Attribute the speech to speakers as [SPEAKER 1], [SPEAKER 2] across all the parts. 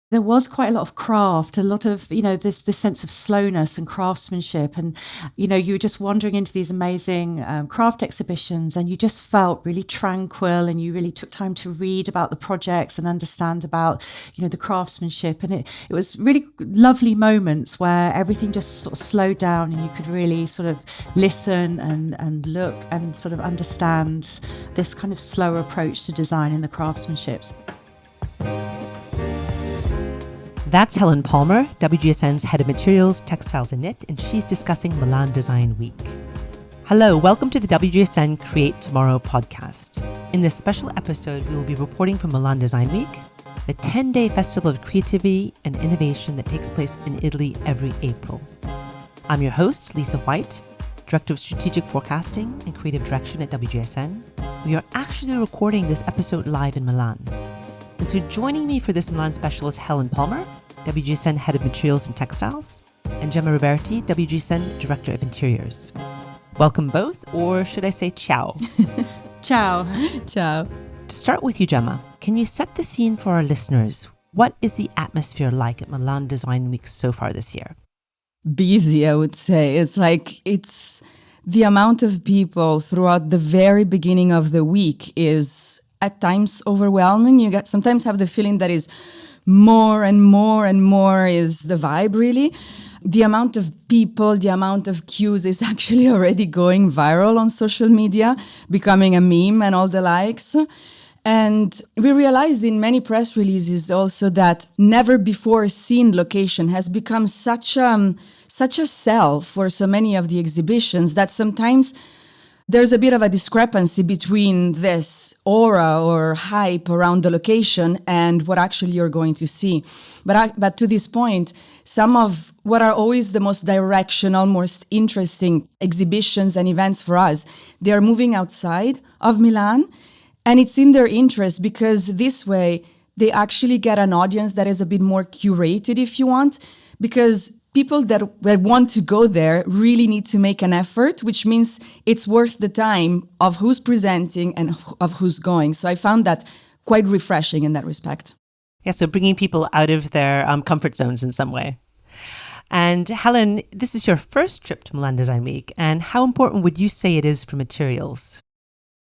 [SPEAKER 1] There was quite a lot of craft, a lot of, this sense of slowness and craftsmanship. And, you were just wandering into these amazing craft exhibitions, and you just felt really tranquil, and you really took time to read about the projects and understand about, the craftsmanship. And it was really lovely moments where everything just sort of slowed down, and you could really sort of listen and look and sort of understand this kind of slower approach to design in the craftsmanship.
[SPEAKER 2] That's Helen Palmer, WGSN's Head of Materials, Textiles and Knit, and she's discussing Milan Design Week. Hello, welcome to the WGSN Create Tomorrow podcast. In this special episode, we will be reporting from Milan Design Week, the 10-day festival of creativity and innovation that takes place in Italy every April. I'm your host, Lisa White, Director of Strategic Forecasting and Creative Direction at WGSN. We are actually recording this episode live in Milan. And so joining me for this Milan special is Helen Palmer, WGSN Head of Materials and Textiles, and Gemma Riberti, WGSN Director of Interiors. Welcome both, or should I say ciao?
[SPEAKER 1] Ciao.
[SPEAKER 3] Ciao.
[SPEAKER 2] To start with you, Gemma, can you set the scene for our listeners? What is the atmosphere like at Milan Design Week so far this year?
[SPEAKER 3] Busy, I would say. It's the amount of people throughout the very beginning of the week is at times overwhelming. You sometimes have the feeling that is more and more and more is the vibe, really. The amount of people, the amount of queues is actually already going viral on social media, becoming a meme and all the likes. And we realized in many press releases also that never before seen location has become such a sell for so many of the exhibitions that sometimes there's a bit of a discrepancy between this aura or hype around the location and what actually you're going to see. But to this point, some of what are always the most directional, most interesting exhibitions and events for us, they are moving outside of Milan. And it's in their interest because this way they actually get an audience that is a bit more curated, if you want, because people that want to go there really need to make an effort, which means it's worth the time of who's presenting and of who's going. So I found that quite refreshing in that respect.
[SPEAKER 2] Yeah, so bringing people out of their comfort zones in some way. And Helen, this is your first trip to Milan Design Week. And how important would you say it is for materials?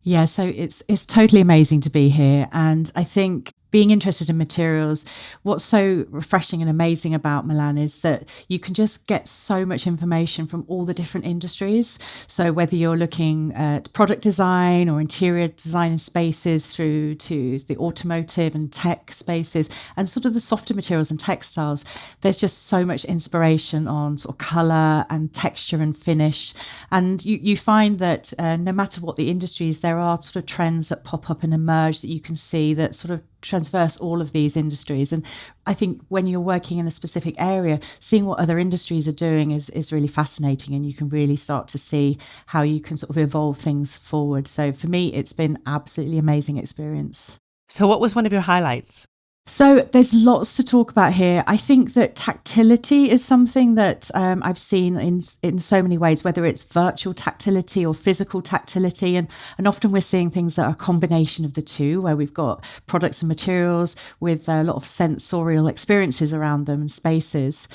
[SPEAKER 1] Yeah, so it's totally amazing to be here. And I think being interested in materials, what's so refreshing and amazing about Milan is that you can just get so much information from all the different industries. So whether you're looking at product design or interior design in spaces through to the automotive and tech spaces and sort of the softer materials and textiles, there's just so much inspiration on sort of colour and texture and finish. And you find that no matter what the industries, there are sort of trends that pop up and emerge that you can see that sort of transverse all of these industries. And I think when you're working in a specific area, seeing what other industries are doing is really fascinating, and you can really start to see how you can sort of evolve things forward. So for me, it's been absolutely amazing experience.
[SPEAKER 2] So what was one of your highlights?
[SPEAKER 1] So there's lots to talk about here. I think that tactility is something that I've seen in so many ways, whether it's virtual tactility or physical tactility. And often we're seeing things that are a combination of the two, where we've got products and materials with a lot of sensorial experiences around them and spaces.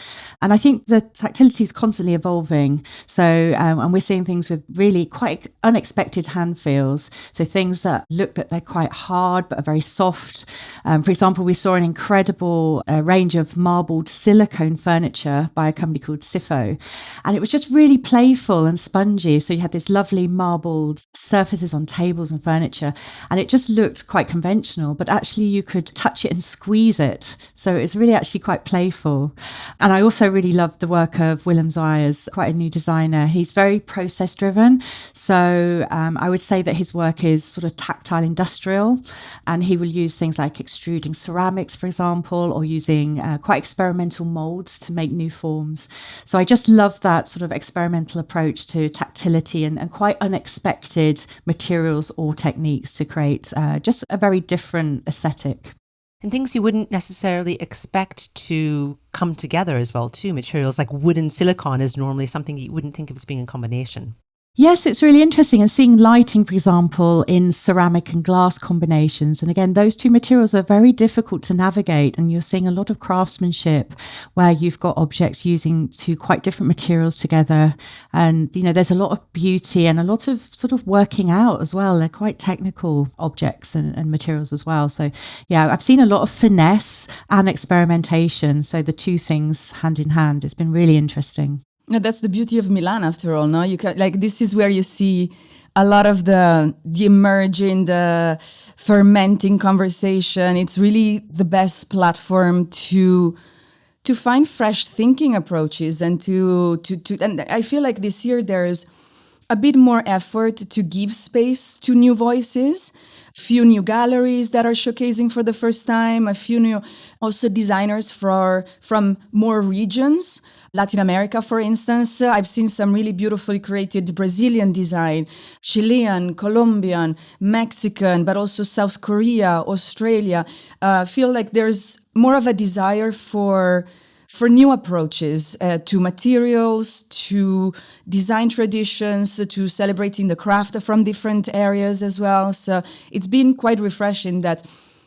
[SPEAKER 1] And I think the tactility is constantly evolving. So, and we're seeing things with really quite unexpected hand feels. So things that look that they're quite hard, but are very soft. For example, we saw an incredible range of marbled silicone furniture by a company called Sifo. And it was just really playful and spongy. So you had these lovely marbled surfaces on tables and furniture. And it just looked quite conventional, but actually you could touch it and squeeze it. So it's really actually quite playful. And I also really loved the work of Willem Zayers, quite a new designer. He's very process driven. So I would say that his work is sort of tactile industrial. And he will use things like extruding ceramics, for example, or using quite experimental molds to make new forms. So I just love that sort of experimental approach to tactility and quite unexpected materials or techniques to create just a very different aesthetic.
[SPEAKER 2] And things you wouldn't necessarily expect to come together as well too. Materials like wood and silicone is normally something you wouldn't think of as being in combination.
[SPEAKER 1] Yes, it's really interesting. And seeing lighting, for example, in ceramic and glass combinations. And again, those two materials are very difficult to navigate. And you're seeing a lot of craftsmanship where you've got objects using two quite different materials together. And, there's a lot of beauty and a lot of sort of working out as well. They're quite technical objects and materials as well. So, yeah, I've seen a lot of finesse and experimentation. So the two things hand in hand. It's been really interesting.
[SPEAKER 3] Yeah, that's the beauty of Milan, after all. No, you can this is where you see a lot of the emerging, the fermenting conversation. It's really the best platform to find fresh thinking approaches and to and I feel like this year there's a bit more effort to give space to new voices. A few new galleries that are showcasing for the first time, a few new also designers from more regions. Latin America, for instance, I've seen some really beautifully created Brazilian design, Chilean, Colombian, Mexican, but also South Korea, Australia. Feel like there's more of a desire for new approaches to materials, to design traditions, to celebrating the craft from different areas as well. So it's been quite refreshing that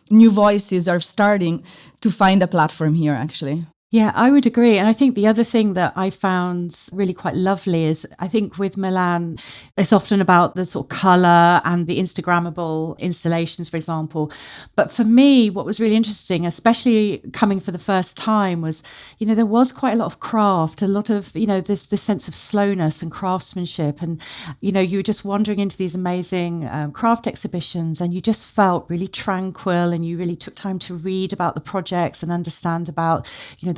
[SPEAKER 3] new voices are starting to find a platform here, actually.
[SPEAKER 1] Yeah, I would agree. And I think the other thing that I found really quite lovely is I think with Milan, it's often about the sort of colour and the Instagrammable installations, for example. But for me, what was really interesting, especially coming for the first time, was, there was quite a lot of craft, a lot of, this sense of slowness and craftsmanship. And, you were just wandering into these amazing craft exhibitions and you just felt really tranquil and you really took time to read about the projects and understand about,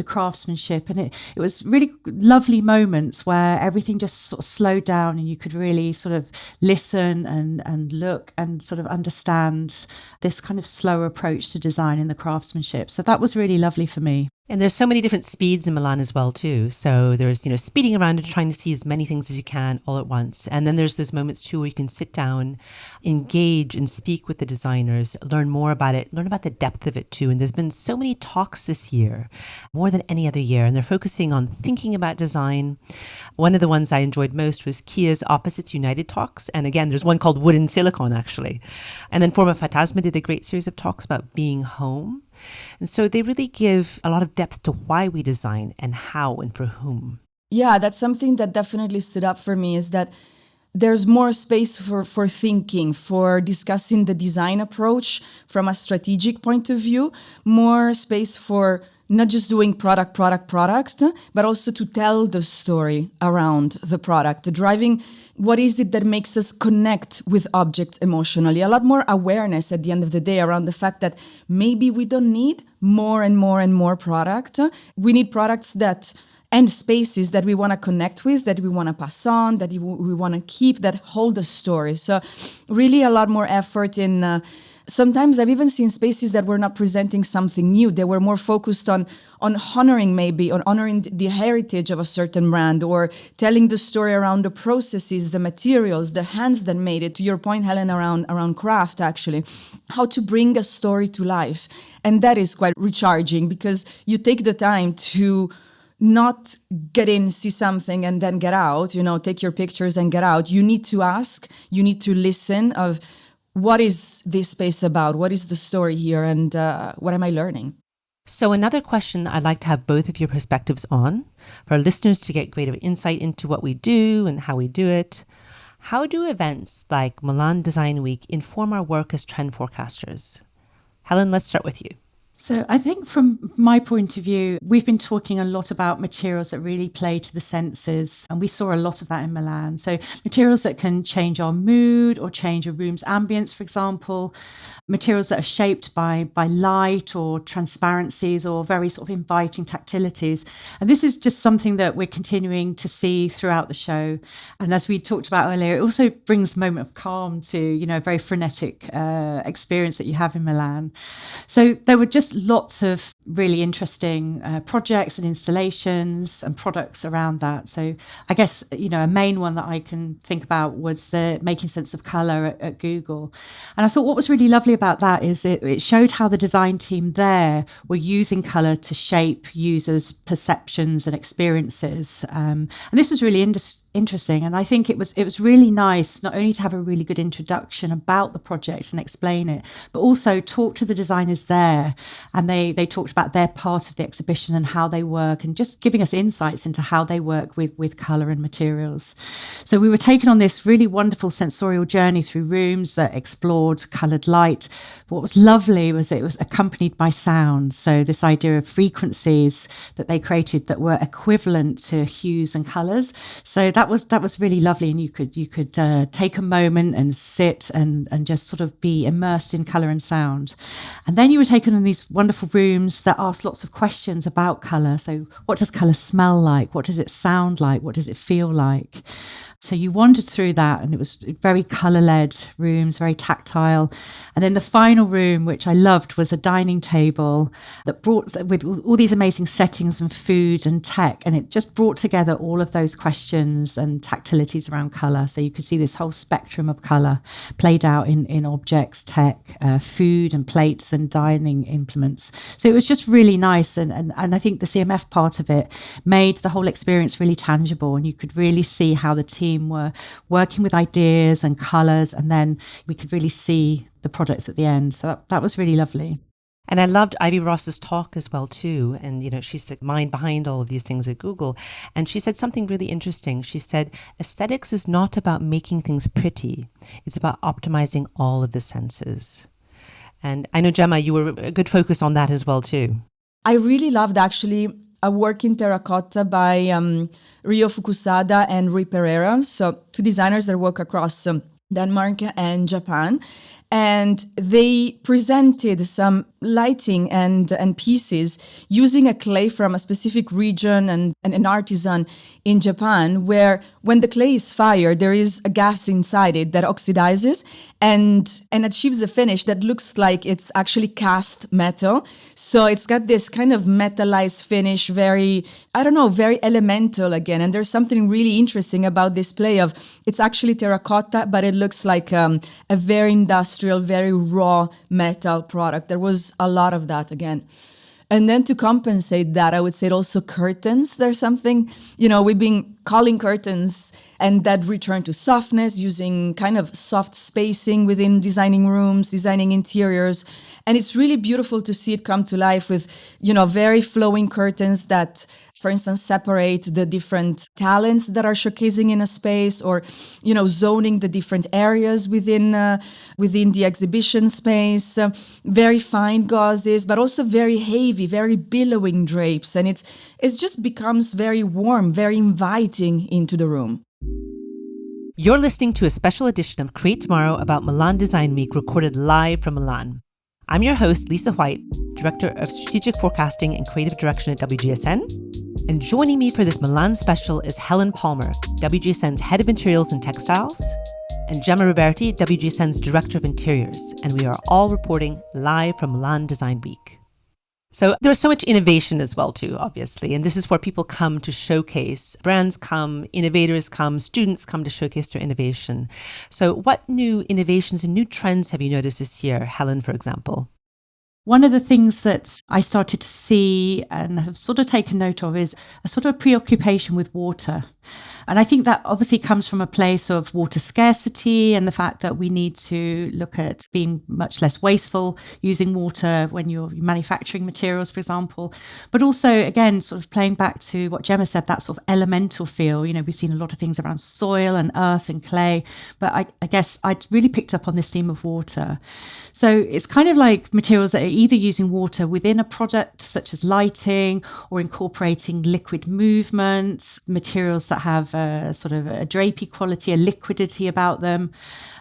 [SPEAKER 1] the craftsmanship. And it was really lovely moments where everything just sort of slowed down and you could really sort of listen and look and sort of understand this kind of slower approach to design in the craftsmanship. So that was really lovely for me.
[SPEAKER 2] And there's so many different speeds in Milan as well, too. So there's, speeding around and trying to see as many things as you can all at once. And then there's those moments, too, where you can sit down, engage and speak with the designers, learn more about it, learn about the depth of it, too. And there's been so many talks this year, more than any other year. And they're focusing on thinking about design. One of the ones I enjoyed most was Kia's Opposites United talks. And again, there's one called Wood and Silicon, actually. And then FormaFantasma did a great series of talks about being home. And so they really give a lot of depth to why we design and how and for whom.
[SPEAKER 3] Yeah, that's something that definitely stood up for me, is that there's more space for thinking, for discussing the design approach from a strategic point of view, more space for not just doing product, but also to tell the story around the product, driving what is it that makes us connect with objects emotionally. A lot more awareness at the end of the day around the fact that maybe we don't need more and more and more product. We need products and spaces that we want to connect with, that we want to pass on, that we want to keep, that hold the story. So really a lot more effort in... Sometimes I've even seen spaces that were not presenting something new. They were more focused on honoring the heritage of a certain brand, or telling the story around the processes, the materials, the hands that made it. To your point, Helen, around craft, actually, how to bring a story to life. And that is quite recharging, because you take the time to not get in, see something and then get out, take your pictures and get out. You need to ask, you need to listen of, what is this space about? What is the story here? And what am I learning?
[SPEAKER 2] So another question I'd like to have both of your perspectives on, for our listeners to get greater insight into what we do and how we do it. How do events like Milan Design Week inform our work as trend forecasters? Helen, let's start with you.
[SPEAKER 1] So I think from my point of view, we've been talking a lot about materials that really play to the senses. And we saw a lot of that in Milan. So materials that can change our mood or change a room's ambience, for example. Materials that are shaped by light or transparencies or very sort of inviting tactilities. And this is just something that we're continuing to see throughout the show. And as we talked about earlier, it also brings a moment of calm to, a very frenetic experience that you have in Milan. So there were just lots of really interesting projects and installations and products around that. So I guess, a main one that I can think about was the Making Sense of Colour at Google. And I thought what was really lovely about that is it showed how the design team there were using colour to shape users' perceptions and experiences. And this was really interesting. And I think it was really nice not only to have a really good introduction about the project and explain it, but also talk to the designers there. And they talked about their part of the exhibition and how they work, and just giving us insights into how they work with colour and materials. So we were taken on this really wonderful sensorial journey through rooms that explored coloured light. But what was lovely was it was accompanied by sound. So this idea of frequencies that they created that were equivalent to hues and colours. So that was really lovely, and you could take a moment and sit and just sort of be immersed in colour and sound. And then you were taken in these wonderful rooms that asked lots of questions about colour. So what does colour smell like? What does it sound like? What does it feel like? So you wandered through that, and it was very colour-led rooms, very tactile. And then the final room, which I loved, was a dining table that brought with all these amazing settings and food and tech. And it just brought together all of those questions and tactilities around colour. So you could see this whole spectrum of colour played out in objects, tech, food and plates and dining implements. So it was just really nice. And I think the CMF part of it made the whole experience really tangible. And you could really see how the team were working with ideas and colours, and then we could really see the products at the end. So that was really lovely.
[SPEAKER 2] And I loved Ivy Ross's talk as well too. And, she's the mind behind all of these things at Google. And she said something really interesting. She said, aesthetics is not about making things pretty. It's about optimizing all of the senses. And I know, Gemma, you were a good focus on that as well too.
[SPEAKER 3] I really loved actually a work in terracotta by Rio Fukusada and Rui Pereira. So two designers that work across Denmark and Japan. And they presented some lighting and pieces using a clay from a specific region and an artisan in Japan, where when the clay is fired, there is a gas inside it that oxidizes and achieves a finish that looks like it's actually cast metal. So it's got this kind of metallized finish, very elemental again. And there's something really interesting about this play of it's actually terracotta, but it looks like a very industrial, very raw metal product. There was a lot of that again. And then to compensate that, I would say also curtains. There's something, we've been calling curtains and that return to softness, using kind of soft spacing within designing rooms, designing interiors. And it's really beautiful to see it come to life with, very flowing curtains that, for instance, separate the different talents that are showcasing in a space, or, zoning the different areas within the exhibition space. Very fine gauzes, but also very heavy, very billowing drapes. And it just becomes very warm, very inviting into the room.
[SPEAKER 2] You're listening to a special edition of Create Tomorrow about Milan Design Week, recorded live from Milan. I'm your host, Lisa White, Director of Strategic Forecasting and Creative Direction at WGSN. And joining me for this Milan special is Helen Palmer, WGSN's Head of Materials and Textiles, and Gemma Riberti, WGSN's Director of Interiors. And we are all reporting live from Milan Design Week. So there's so much innovation as well too, obviously. And this is where people come to showcase. Brands come, innovators come, students come to showcase their innovation. So what new innovations and new trends have you noticed this year, Helen, for example?
[SPEAKER 1] One of the things that I started to see and have sort of taken note of is a sort of preoccupation with water. And I think that obviously comes from a place of water scarcity and the fact that we need to look at being much less wasteful using water when you're manufacturing materials, for example. But also, again, sort of playing back to what Gemma said, that sort of elemental feel. We've seen a lot of things around soil and earth and clay, but I guess I really picked up on this theme of water. So it's kind of like materials that are either using water within a product, such as lighting, or incorporating liquid movement, materials that have a sort of a drapey quality, a liquidity about them.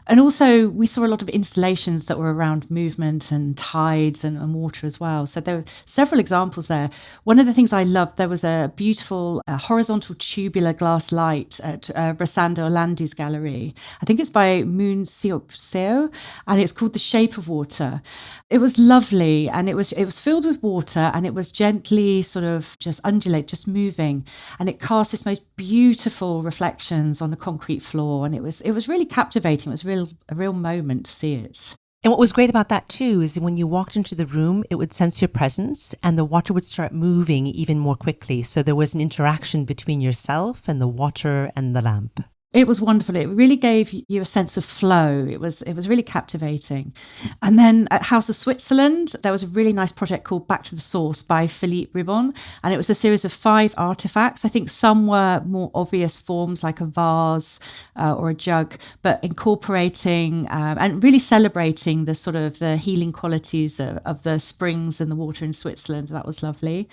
[SPEAKER 1] And also we saw a lot of installations that were around movement and tides and water as well. So there were several examples there. One of the things I loved, there was a beautiful horizontal tubular glass light at Rossana Orlandi's gallery. I think it's by Moooi, and it's called The Shape of Water. It was lovely, and it was filled with water, and it was gently sort of just undulate, just moving, and it cast this most beautiful reflections on the concrete floor, and it was really captivating. It was a real moment to see it.
[SPEAKER 2] And what was great about that too is when you walked into the room, it would sense your presence and the water would start moving even more quickly. So there was an interaction between yourself and the water and the lamp.
[SPEAKER 1] It was wonderful. It really gave you a sense of flow. It was really captivating. And then at House of Switzerland, there was a really nice project called Back to the Source by Philippe Ribon. And it was a series of 5 artifacts. I think some were more obvious forms like a vase or a jug, but incorporating and really celebrating the sort of the healing qualities of the springs and the water in Switzerland. That was lovely.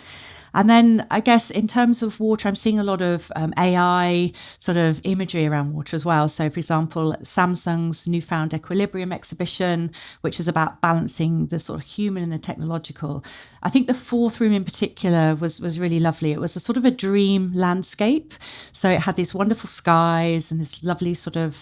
[SPEAKER 1] And then I guess in terms of water, I'm seeing a lot of AI sort of imagery around water as well. So, for example, Samsung's Newfound Equilibrium exhibition, which is about balancing the sort of human and the technological. I think the 4th room in particular was really lovely. It was a sort of a dream landscape. So it had these wonderful skies and this lovely sort of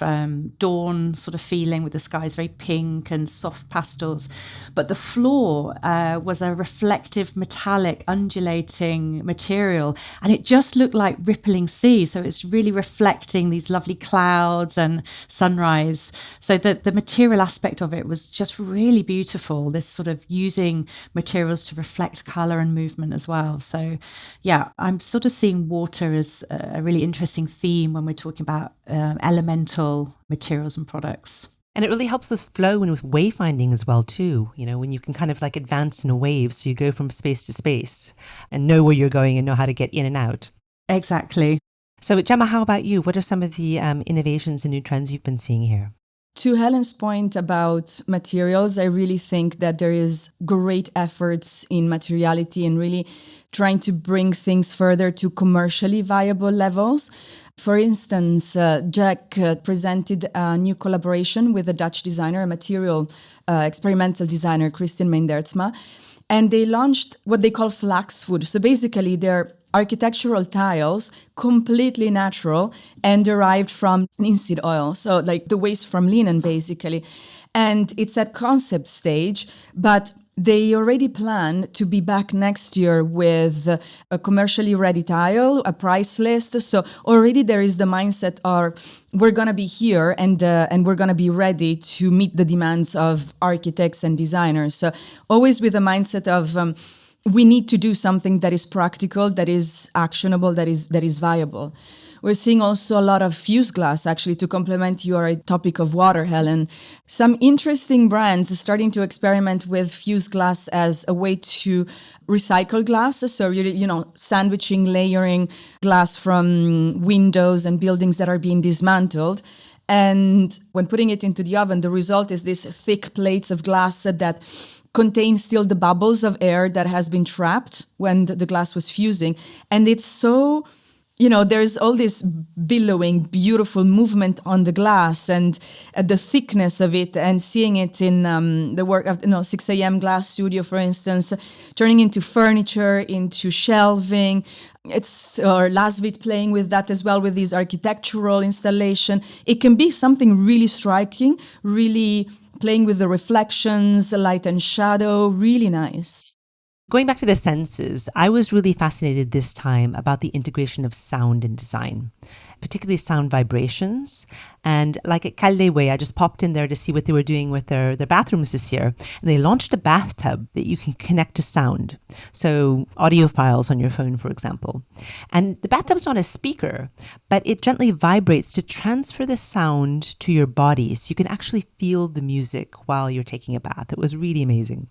[SPEAKER 1] dawn sort of feeling with the skies very pink and soft pastels. But the floor was a reflective, metallic, undulating material. And it just looked like rippling sea. So it's really reflecting these lovely clouds and sunrise. So the material aspect of it was just really beautiful. This sort of using materials to reflect colour and movement as well. So yeah, I'm sort of seeing water as a really interesting theme when we're talking about elemental materials and products.
[SPEAKER 2] And it really helps with flow and with wayfinding as well too, you know, when you can kind of like advance in a wave, so you go from space to space and know where you're going and know how to get in and out.
[SPEAKER 1] Exactly.
[SPEAKER 2] So Gemma, how about you? What are some of the innovations and new trends you've been seeing here?
[SPEAKER 3] To Helen's point about materials, I really think that there is great efforts in materiality and really trying to bring things further to commercially viable levels. For instance, Jack presented a new collaboration with a Dutch designer, a material experimental designer, Christian Meindertsma, and they launched what they call flaxwood. So basically, they're architectural tiles, completely natural and derived from linseed oil. So like the waste from linen, basically. And it's at concept stage, but they already plan to be back next year with a commercially ready tile, a price list. So already there is the mindset of we're going to be here and we're going to be ready to meet the demands of architects and designers. So always with a mindset of we need to do something that is practical, that is actionable, that is viable. We're seeing also a lot of fused glass, actually, to complement your topic of water, Helen. Some interesting brands starting to experiment with fused glass as a way to recycle glass. So, sandwiching, layering glass from windows and buildings that are being dismantled. And when putting it into the oven, the result is these thick plates of glass that contain still the bubbles of air that has been trapped when the glass was fusing. And it's so, there's all this billowing, beautiful movement on the glass and the thickness of it, and seeing it in the work of 6 a.m. Glass Studio, for instance, turning into furniture, into shelving. Or Lasvit playing with that as well, with these architectural installation. It can be something really striking, really playing with the reflections, light and shadow, really nice.
[SPEAKER 2] Going back to the senses, I was really fascinated this time about the integration of sound in design, particularly sound vibrations. And like at Calle, I just popped in there to see what they were doing with their bathrooms this year. And they launched a bathtub that you can connect to sound. So audio files on your phone, for example. And the bathtub's not a speaker, but it gently vibrates to transfer the sound to your body. So you can actually feel the music while you're taking a bath. It was really amazing.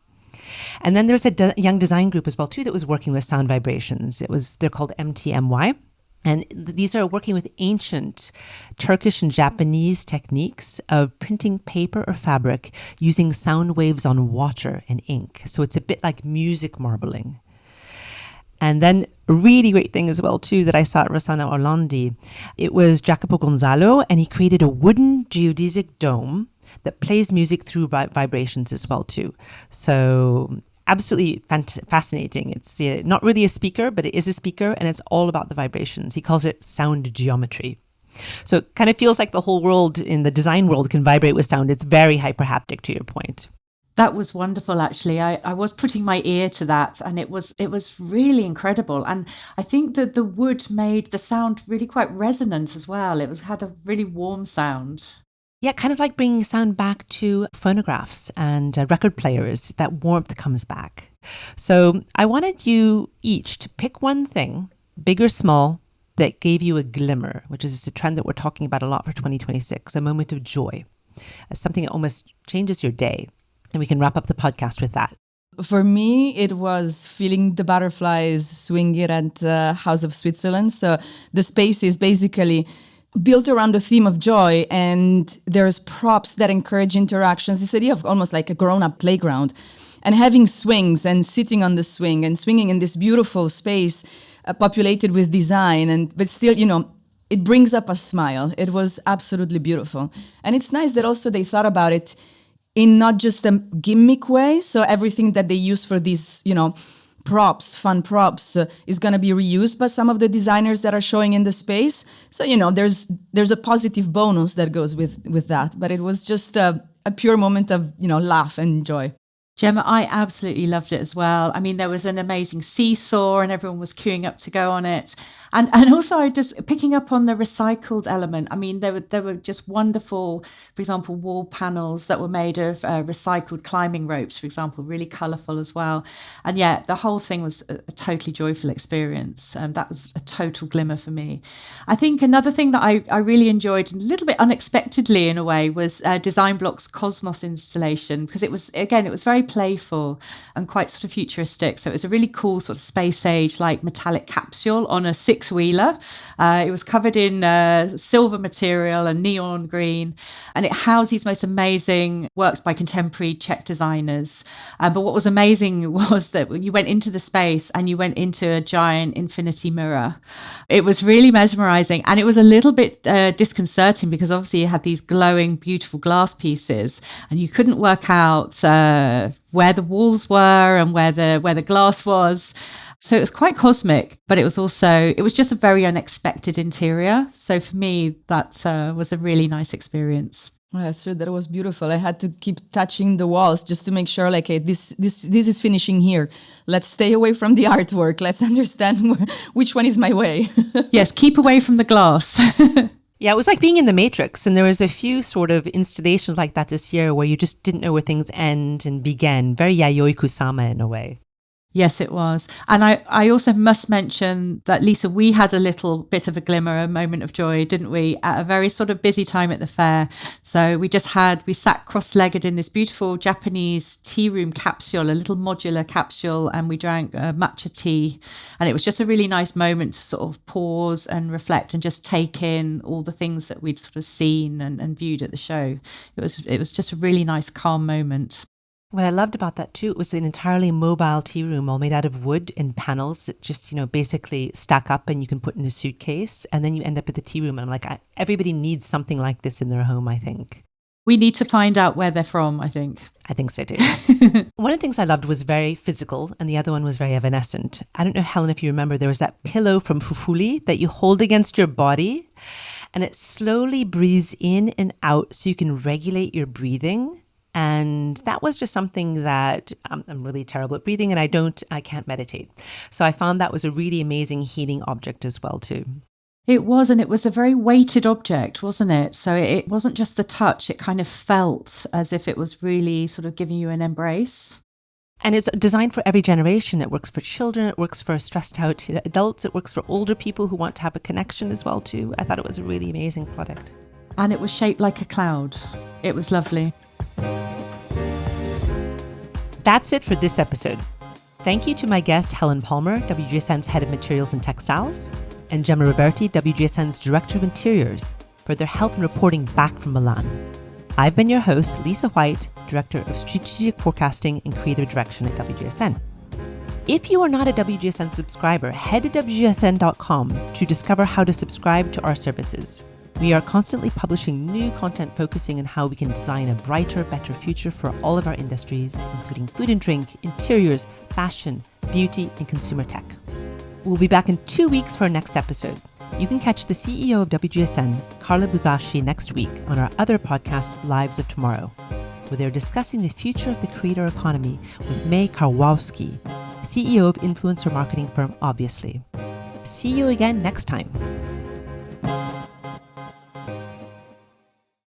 [SPEAKER 2] And then there's a young design group as well, too, that was working with sound vibrations. They're called MTMY. And these are working with ancient Turkish and Japanese techniques of printing paper or fabric using sound waves on water and ink. So it's a bit like music marbling. And then a really great thing as well, too, that I saw at Rossana Orlandi. It was Jacopo Gonzalo, and he created a wooden geodesic dome that plays music through vibrations as well too. So absolutely fascinating. It's not really a speaker, but it is a speaker, and it's all about the vibrations. He calls it sound geometry. So it kind of feels like the whole world in the design world can vibrate with sound. It's very hyperhaptic, to your point.
[SPEAKER 1] That was wonderful, actually. I was putting my ear to that, and it was really incredible. And I think that the wood made the sound really quite resonant as well. It had a really warm sound.
[SPEAKER 2] Yeah, kind of like bringing sound back to phonographs and record players. That warmth comes back. So I wanted you each to pick one thing, big or small, that gave you a glimmer, which is a trend that we're talking about a lot for 2026, a moment of joy, something that almost changes your day. And we can wrap up the podcast with that.
[SPEAKER 3] For me, it was feeling the butterflies swinging at House of Switzerland. So the space is basically built around the theme of joy, and there's props that encourage interactions. This idea of almost like a grown-up playground, and having swings and sitting on the swing and swinging in this beautiful space populated with design, but still, it brings up a smile. It was absolutely beautiful. And it's nice that also they thought about it in not just a gimmick way. So everything that they use for these, props, fun props, is going to be reused by some of the designers that are showing in the space. So, there's a positive bonus that goes with that. But it was just a pure moment of, laugh and joy.
[SPEAKER 1] Gemma, I absolutely loved it as well. I mean, there was an amazing seesaw and everyone was queuing up to go on it. And also I just picking up on the recycled element. I mean, there were just wonderful, for example, wall panels that were made of recycled climbing ropes, for example, really colourful as well. And yeah, the whole thing was a totally joyful experience. That was a total glimmer for me. I think another thing that I really enjoyed, a little bit unexpectedly in a way, was Design Block's Cosmos installation, because it was very playful and quite sort of futuristic. So it was a really cool sort of space age like metallic capsule on a six-wheeler. It was covered in silver material and neon green, and it housed these most amazing works by contemporary Czech designers. But what was amazing was that when you went into the space and you went into a giant infinity mirror, it was really mesmerizing, and it was a little bit disconcerting because obviously you had these glowing, beautiful glass pieces, and you couldn't work out where the walls were and where the glass was. So it was quite cosmic, but it was just a very unexpected interior. So for me, that was a really nice experience.
[SPEAKER 3] Well, that's true. That was beautiful. I had to keep touching the walls just to make sure, like, hey, this is finishing here. Let's stay away from the artwork. Let's understand which one is my way.
[SPEAKER 1] Yes, keep away from the glass.
[SPEAKER 2] Yeah, it was like being in the Matrix, and there was a few sort of installations like that this year where you just didn't know where things end and began. Very Yayoi Kusama in a way.
[SPEAKER 1] Yes, it was. And I also must mention that, Lisa, we had a little bit of a glimmer, a moment of joy, didn't we, at a very sort of busy time at the fair. So we sat cross-legged in this beautiful Japanese tea room capsule, a little modular capsule, and we drank matcha tea. And it was just a really nice moment to sort of pause and reflect and just take in all the things that we'd sort of seen and viewed at the show. It was just a really nice, calm moment.
[SPEAKER 2] What I loved about that too, it was an entirely mobile tea room, all made out of wood and panels that just, basically stack up and you can put in a suitcase, and then you end up at the tea room. And I'm like, everybody needs something like this in their home, I think.
[SPEAKER 1] We need to find out where they're from, I think.
[SPEAKER 2] I think so too. One of the things I loved was very physical, and the other one was very evanescent. I don't know, Helen, if you remember, there was that pillow from Fufuli that you hold against your body, and it slowly breathes in and out so you can regulate your breathing. And that was just something that I'm really terrible at breathing, and I can't meditate. So I found that was a really amazing healing object as well too.
[SPEAKER 1] It was, and it was a very weighted object, wasn't it? So it wasn't just the touch, it kind of felt as if it was really sort of giving you an embrace.
[SPEAKER 2] And it's designed for every generation. It works for children, it works for stressed out adults, it works for older people who want to have a connection as well too. I thought it was a really amazing product.
[SPEAKER 1] And it was shaped like a cloud. It was lovely.
[SPEAKER 2] That's it for this episode. Thank you to my guest, Helen Palmer, WGSN's Head of Materials and Textiles, and Gemma Riberti, WGSN's Director of Interiors, for their help in reporting back from Milan. I've been your host, Lisa White, Director of Strategic Forecasting and Creative Direction at WGSN. If you are not a WGSN subscriber, head to WGSN.com to discover how to subscribe to our services. We are constantly publishing new content focusing on how we can design a brighter, better future for all of our industries, including food and drink, interiors, fashion, beauty, and consumer tech. We'll be back in 2 weeks for our next episode. You can catch the CEO of WGSN, Carla Buzasci, next week on our other podcast, Lives of Tomorrow, where they're discussing the future of the creator economy with May Karwowski, CEO of influencer marketing firm Obviously. See you again next time.